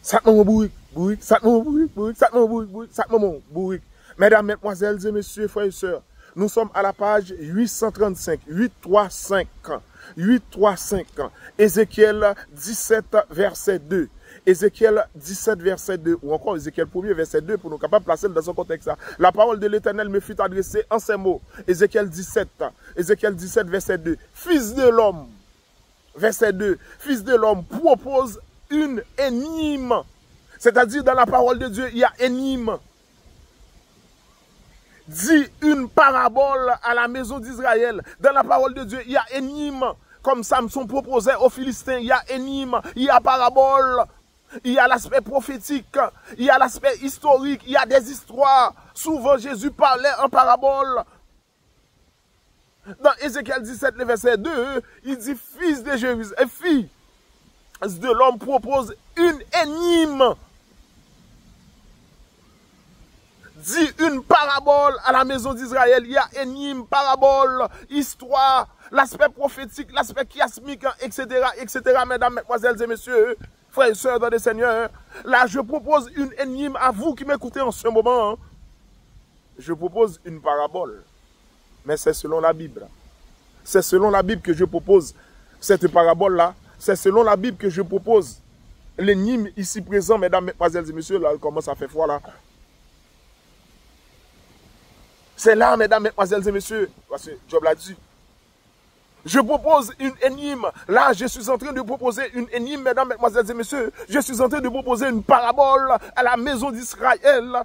Sac maman bourrique, bourrique, sac maman bourrique, bourrique, sac maman bourrique, bourrique, sac maman bourrique. Mesdames, mesdemoiselles et messieurs, frères et sœurs, nous sommes à la page 835, 835, 835, Ézéchiel 17, verset 2. Ézéchiel 17, verset 2, ou encore Ézéchiel 1er, verset 2, pour nous capables de placer dans son contexte. La parole de l'Éternel me fut adressée en ces mots. Ézéchiel 17, verset 2. Fils de l'homme, verset 2, Fils de l'homme propose une énigme. C'est-à-dire, dans la parole de Dieu, il y a énigme. Dit une parabole à la maison d'Israël. Dans la parole de Dieu, il y a énigme. Comme Samson proposait aux Philistins, il y a énigme, il y a parabole, il y a l'aspect prophétique, il y a l'aspect historique, il y a des histoires. Souvent, Jésus parlait en parabole. Dans Ézéchiel 17, le verset 2, il dit, fils de Jérusalem, fils de l'homme propose une énigme. Dit une parabole à la maison d'Israël. Il y a énigme, parabole, histoire, l'aspect prophétique, l'aspect chiasmique, etc., etc., mesdames, mesdemoiselles et messieurs, frères et sœurs dans le Seigneur. Là, je propose une énigme à vous qui m'écoutez en ce moment. Je propose une parabole. Mais c'est selon la Bible. C'est selon la Bible que je propose cette parabole-là. C'est selon la Bible que je propose l'énigme ici présent, mesdames, mesdemoiselles et messieurs. Là, elle commence à faire froid là. C'est là, mesdames, mesdemoiselles et messieurs, parce que Job l'a dit. Je propose une énigme. Là, je suis en train de proposer une énigme, mesdames, mesdemoiselles et messieurs. Je suis en train de proposer une parabole à la maison d'Israël.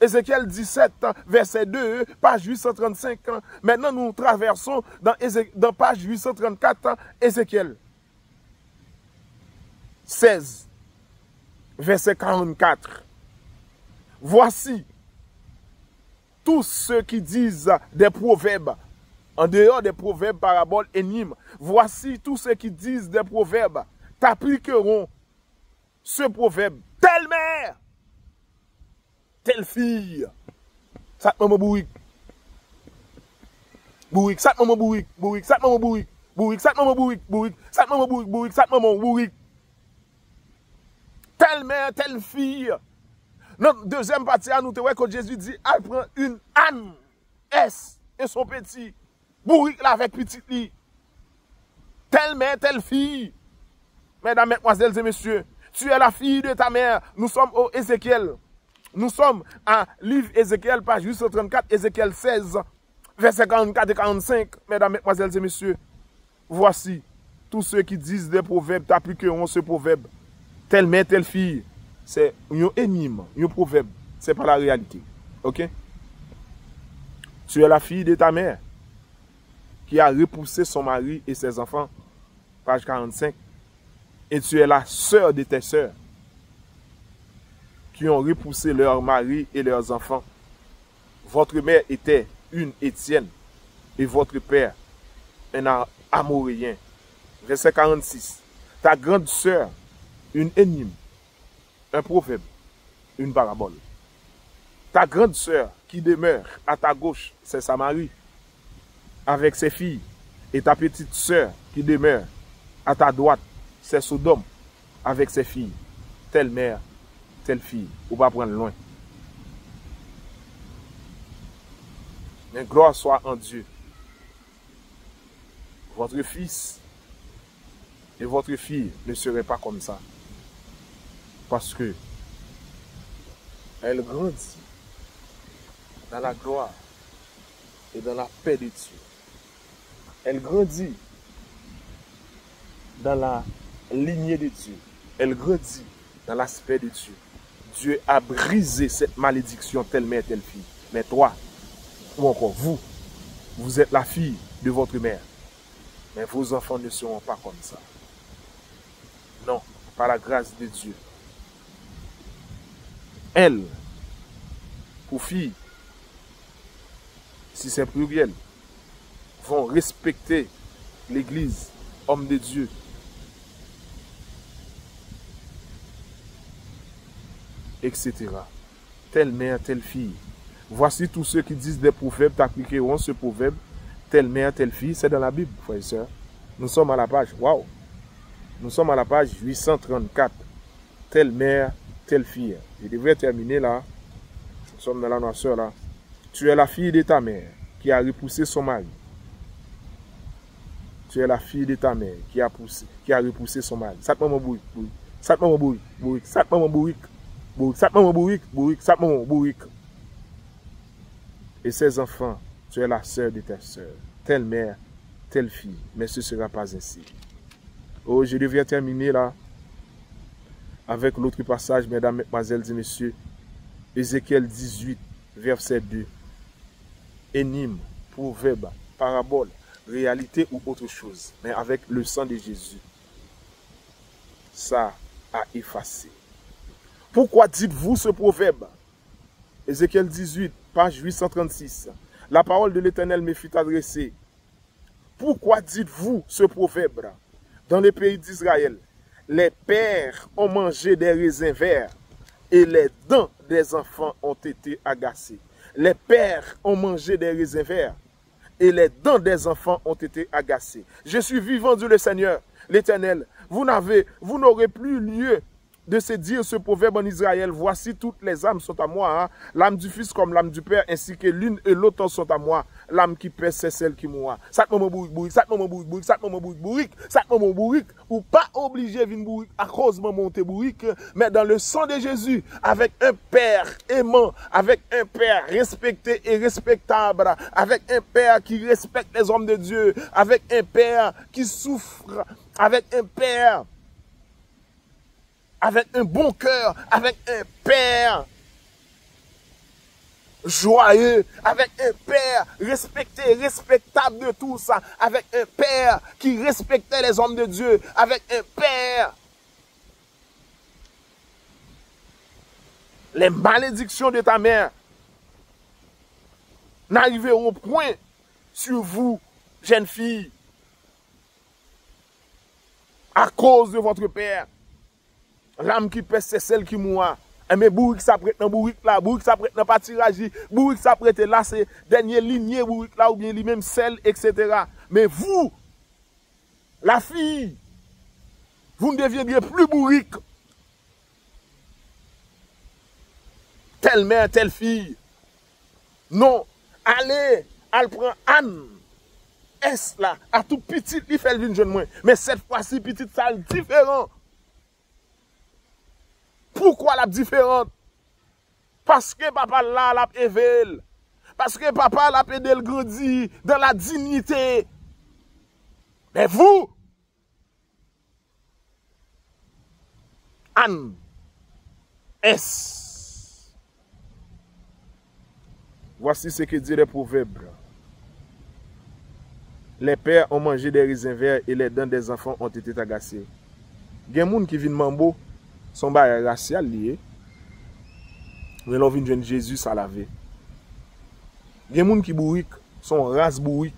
Ézéchiel 17, verset 2, page 835. Maintenant, nous traversons dans page 834, Ézéchiel 16, verset 44. Voici tous ceux qui disent des proverbes, en dehors des proverbes, paraboles, énigmes, voici tous ceux qui disent des proverbes, t'appliqueront ce proverbe. Telle mère, telle fille. Ça maman bourrique. Bourrique, ça maman bourrique, bourrique, ça maman bourrique, bourrique, ça maman bourrique, bourrique, ça maman bourrique, bourrique, ça maman bourrique. Telle mère, telle fille. Notre deuxième partie, à nous, quand Jésus dit, elle prend une âne, S, et son petit, bourrique là avec petit lit. Telle mère, telle fille. Mesdames, mesdemoiselles et messieurs, tu es la fille de ta mère. Nous sommes au Ézéchiel. Nous sommes à livre Ézéchiel, page 834, Ézéchiel 16, versets 44 et 45. Mesdames, mesdemoiselles et messieurs, voici tous ceux qui disent des proverbes, t'appliqueront ce proverbe. Telle mère, telle fille. C'est un énigme, un proverbe. Ce n'est pas la réalité. Ok? Tu es la fille de ta mère qui a repoussé son mari et ses enfants. Page 45. Et tu es la sœur de tes sœurs qui ont repoussé leur mari et leurs enfants. Votre mère était une Étienne et votre père un Amoréen. Verset 46. Ta grande sœur, une énigme. Un proverbe, une parabole. Ta grande sœur qui demeure à ta gauche, c'est Samarie, avec ses filles. Et ta petite sœur qui demeure à ta droite, c'est Sodome, avec ses filles. Telle mère, telle fille. On va prendre loin. Mais gloire soit en Dieu. Votre fils et votre fille ne seraient pas comme ça. Parce que elle grandit dans la gloire et dans la paix de Dieu. Elle grandit dans la lignée de Dieu. Elle grandit dans l'aspect de Dieu. Dieu a brisé cette malédiction telle mère, telle fille. Mais toi, ou encore vous êtes la fille de votre mère. Mais vos enfants ne seront pas comme ça. Non, par la grâce de Dieu. Elle, pour filles, si c'est pluriel, vont respecter l'Église, homme de Dieu. Etc. Telle mère, telle fille. Voici tous ceux qui disent des proverbes, t'appliqueront ce proverbe. Telle mère, telle fille, c'est dans la Bible, frères et sœurs. Nous sommes à la page. Waouh! Nous sommes à la page 834. Telle mère, telle fille. Je devrais terminer là. Nous sommes dans la noirceur là. Tu es la fille de ta mère qui a repoussé son mari. Tu es la fille de ta mère qui a repoussé son mari. Sat maman bourrique, bourrique. Sat maman bourrique, bourrique. Sat maman bourrique, bourrique. Sat maman bourrique, bourrique. Sat maman bourrique. Et ses enfants, tu es la sœur de ta sœur. Telle mère, telle fille. Mais ce ne sera pas ainsi. Oh, je devrais terminer là avec l'autre passage, mesdames, mesdemoiselles et messieurs. Ézéchiel 18, verset 2. Énigme, proverbe, parabole, réalité ou autre chose. Mais avec le sang de Jésus, ça a effacé. Pourquoi dites-vous ce proverbe? Ézéchiel 18, page 836. La parole de l'Éternel me fut adressée. Pourquoi dites-vous ce proverbe? Dans les pays d'Israël, les pères ont mangé des raisins verts et les dents des enfants ont été agacées. Les pères ont mangé des raisins verts et les dents des enfants ont été agacées. Je suis vivant, dit le Seigneur, l'Éternel. Vous n'aurez plus lieu de se dire ce proverbe en Israël. Voici, toutes les âmes sont à moi. Hein. L'âme du Fils comme l'âme du Père, ainsi que l'une et l'autre sont à moi. L'âme qui pèse, c'est celle qui mourra. Sat maman bourrique, bourrique, sat maman bourrique, bourrique, sat maman bourrique, bourrique, sat maman bourrique. Ou pas obligé de venir bourrique à cause de maman bourrique, mais dans le sang de Jésus, avec un Père aimant, avec un Père respecté et respectable, avec un Père qui respecte les hommes de Dieu, avec un Père qui souffre, avec un Père avec un bon cœur, avec un Père joyeux, avec un Père respecté, respectable de tout ça, avec un Père qui respectait les hommes de Dieu, avec un Père. Les malédictions de ta mère n'arriveront point sur vous, jeunes filles, à cause de votre Père. L'âme qui pèse, c'est celle qui mourra. Mais bourrique s'apprête dans bourrique là, bourrique s'apprête dans pâturage, bourrique s'apprête là, c'est dernier lignée bourrique là, ou bien lui-même sel, etc. Mais vous, la fille, vous ne deviendrez plus bourrique. Telle mère, telle fille. Non, allez, elle prend Anne. Est là, à tout petit, il fait le jeune moins. Mais cette fois-ci, petite salle différent. Pourquoi la différente? Parce que papa là l'a éveillé. Parce que papa l'a aidé le grandir dans la dignité. Mais vous, Anne, est. Voici ce que dit le proverbe. Les pères ont mangé des raisins verts et les dents des enfants ont été agacées. Il y a des gens qui viennent mambo. Son barrière racial lié. Mais l'on vient de Jésus à laver. Il y a des gens qui bourrique, son race bourrique.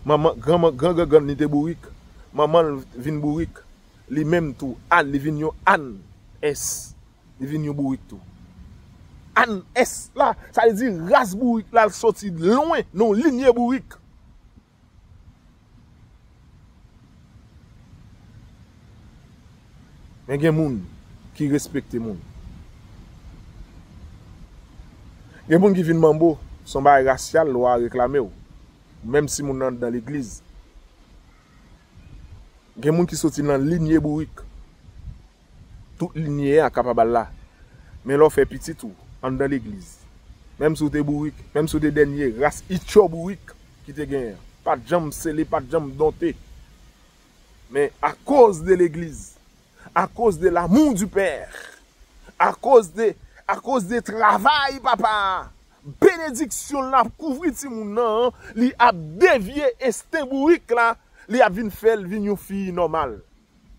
Maman, grand n'était bourrique. Maman vient bourrique. Li même tout. Anne, li vient Anne S. Li vient bourrique tout. Anne S là, ça veut dire race bourrique là, sorti loin, non lignée bourrique. Mais il y a des gens qui respectent les gens. Il y a des gens qui viennent mambo, son bail racial, loi réclamer, même si mon dans l'église. Il y a des gens qui sont dans la lignée bourrique. Toute lignée est capable là. Mais l'on fait petit tout, dans l'église. Même si vous êtes bourrique, même si vous êtes dernier, race itcho bourrique qui te gagne. Pas de jambe scellé, pas de jambe dompté. Mais à cause de l'église, à cause de l'amour du Père, à cause de travail, papa, bénédiction là, couvrir ti moun nan, li a dévié instinct bourrique là, li a vinn faire une fille normale,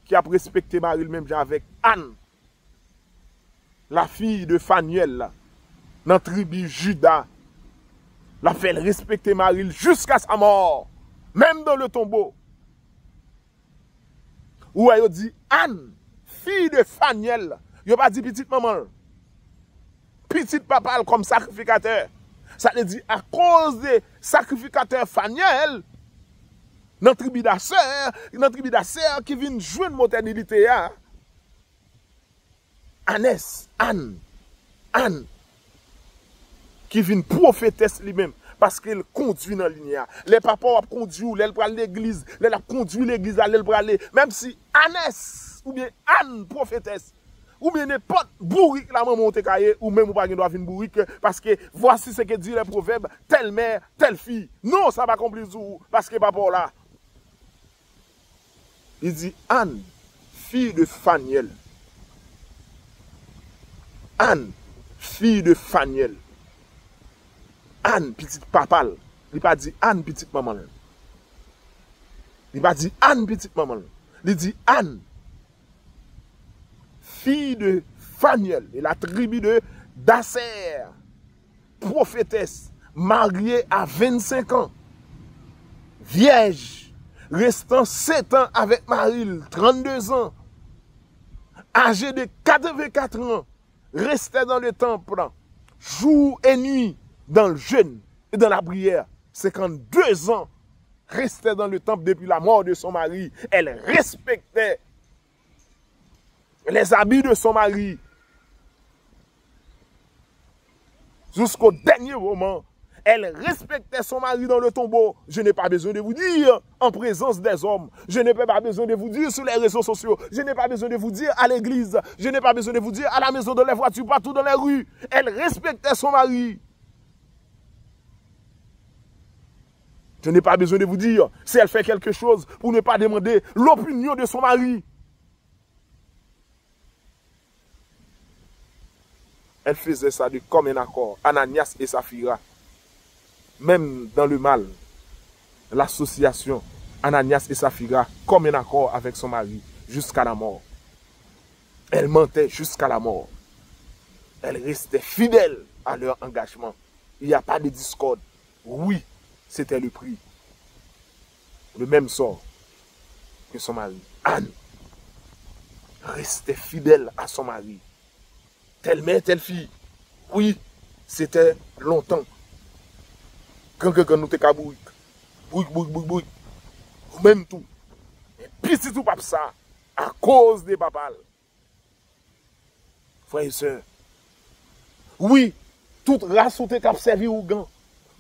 qui a respecté Marie même avec Anne, la fille de Phanuel là, dans la tribu Juda, la fait respecter Marie jusqu'à sa mort, même dans le tombeau. Ou elle dit Anne, fille de Phanuel, il pas dit petite maman, petite papa comme sacrificateur. Ça veut dire à cause de sacrificateur Phanuel, Dans tribu d'Asser qui vient joindre modernité à Anne qui vient prophétesse lui-même parce qu'il conduit dans la ligne. Les papas ont conduit, les prend l'église, les a conduit l'église à l'aller, même si Anès ou bien Anne prophétesse ou bien n'importe bourrique la maman monte cahier ou même ou pas doit venir bourrique parce que voici ce que dit le proverbe, telle mère, telle fille. Non, ça va compliquer parce que papa là. Il dit Anne, fille de Phaniel. Anne, fille de Phaniel. Anne, petite papal. Il pas dit Anne, petite maman. Il pas dit Anne, petite maman. Il dit Anne, fille de Phaniel. Et la tribu de d'Asser, prophétesse, mariée à 25 ans, vierge, restant 7 ans avec Marie, 32 ans, âgée de 84 ans, restait dans le temple, jour et nuit, dans le jeûne et dans la prière. 52 ans, restait dans le temple depuis la mort de son mari. Elle respectait les habits de son mari jusqu'au dernier moment. Elle respectait son mari dans le tombeau. Je n'ai pas besoin de vous dire en présence des hommes. Je n'ai pas besoin de vous dire sur les réseaux sociaux. Je n'ai pas besoin de vous dire à l'église. Je n'ai pas besoin de vous dire à la maison, dans les voitures, partout dans les rues. Elle respectait son mari. Je n'ai pas besoin de vous dire si elle fait quelque chose pour ne pas demander l'opinion de son mari. Elle faisait ça de comme un accord. Ananias et Saphira. Même dans le mal, l'association Ananias et Saphira, comme un accord avec son mari, jusqu'à la mort. Elle mentait jusqu'à la mort. Elle restait fidèle à leur engagement. Il n'y a pas de discorde. Oui, c'était le prix. Le même sort que son mari. Anne restait fidèle à son mari. Telle mère, telle fille. Oui, c'était longtemps. Quand nous te kabouik, bouik, ou même tout. Et puis si tout pas ça, à cause des babal. Frères et sœurs, oui, toute race ou te cap servi ou gan.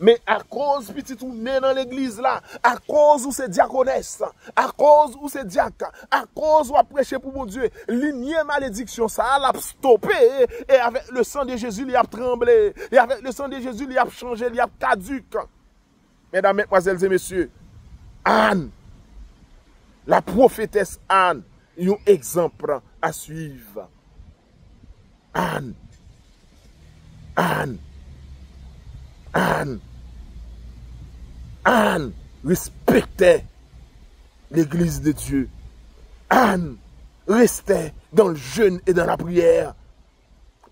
Mais à cause petit ou né dans l'église là, à cause où c'est diaconesse, à cause où c'est diacre, à cause où a prêché pour mon Dieu, lignée malédiction, ça l'a stoppé, et avec le sang de Jésus, il a tremblé, et avec le sang de Jésus, il a changé, il a caduc. Mesdames, mesdemoiselles et messieurs, Anne, la prophétesse Anne, un exemple à suivre. Anne respectait l'église de Dieu. Anne restait dans le jeûne et dans la prière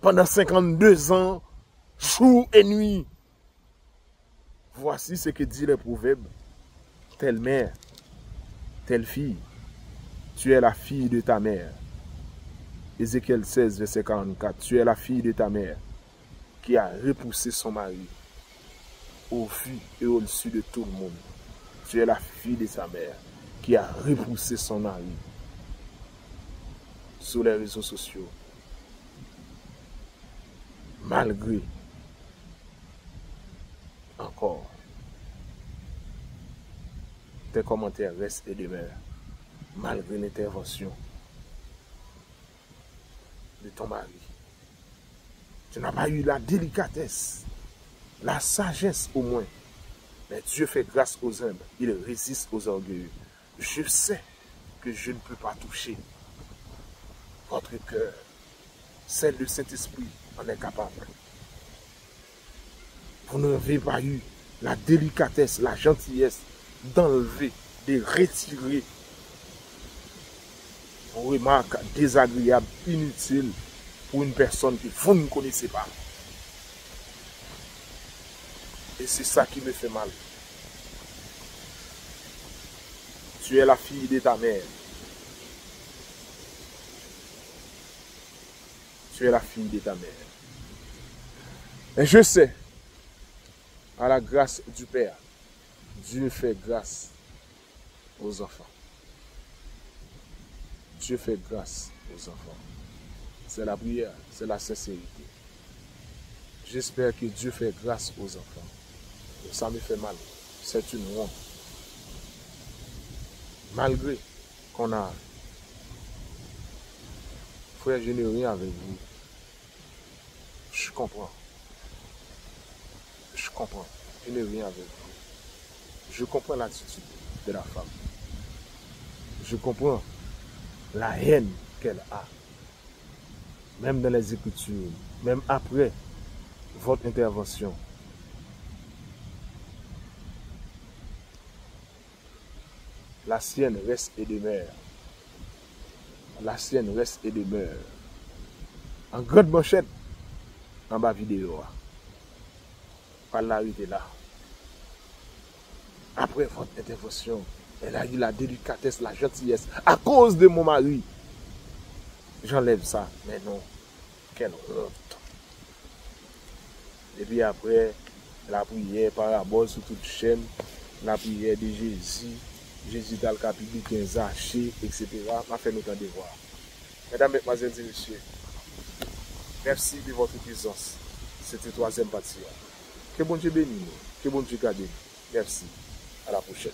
pendant 52 ans, jour et nuit. Voici ce que dit le proverbe. Telle mère, telle fille, tu es la fille de ta mère. Ézéchiel 16, verset 44. Tu es la fille de ta mère qui a repoussé son mari au vu et au-dessus de tout le monde. Tu es la fille de sa mère qui a repoussé son mari sur les réseaux sociaux. Malgré encore tes commentaires restent et demeurent. Malgré l'intervention de ton mari. Tu n'as pas eu la délicatesse, la sagesse au moins. Mais Dieu fait grâce aux humbles, il résiste aux orgueilleux. Je sais que je ne peux pas toucher votre cœur. Celle du Saint-Esprit en est capable. Vous n'avez pas eu la délicatesse, la gentillesse d'enlever, de retirer vos remarques désagréables, inutiles pour une personne que vous ne connaissez pas. Et c'est ça qui me fait mal. Tu es la fille de ta mère. Tu es la fille de ta mère. Et je sais, à la grâce du Père, Dieu fait grâce aux enfants. Dieu fait grâce aux enfants. C'est la prière, c'est la sincérité. J'espère que Dieu fait grâce aux enfants. Ça me fait mal. C'est une honte. Malgré qu'on a... Frère, je n'ai rien avec vous. Je comprends. Je comprends. Je n'ai rien avec vous. Je comprends l'attitude de la femme. Je comprends la haine qu'elle a. Même dans les Écritures, même après votre intervention. La sienne reste et demeure. La sienne reste et demeure. En grande manchette, en bas vidéo. Par là, il était là. Après votre intervention, elle a eu la délicatesse, la gentillesse. À cause de mon mari. J'enlève ça. Mais non. Quelle honte. Et puis après, la prière parabole sur toute chaîne. La prière de Jésus. Jésus dans le capitule 15, Zaché, etc. m'a fait notre devoir. Mesdames, Mesdemoiselles et Messieurs, merci de votre présence. C'était troisième partie. Que bon Dieu bénisse nous. Que bon Dieu garde nous. Merci. À la prochaine.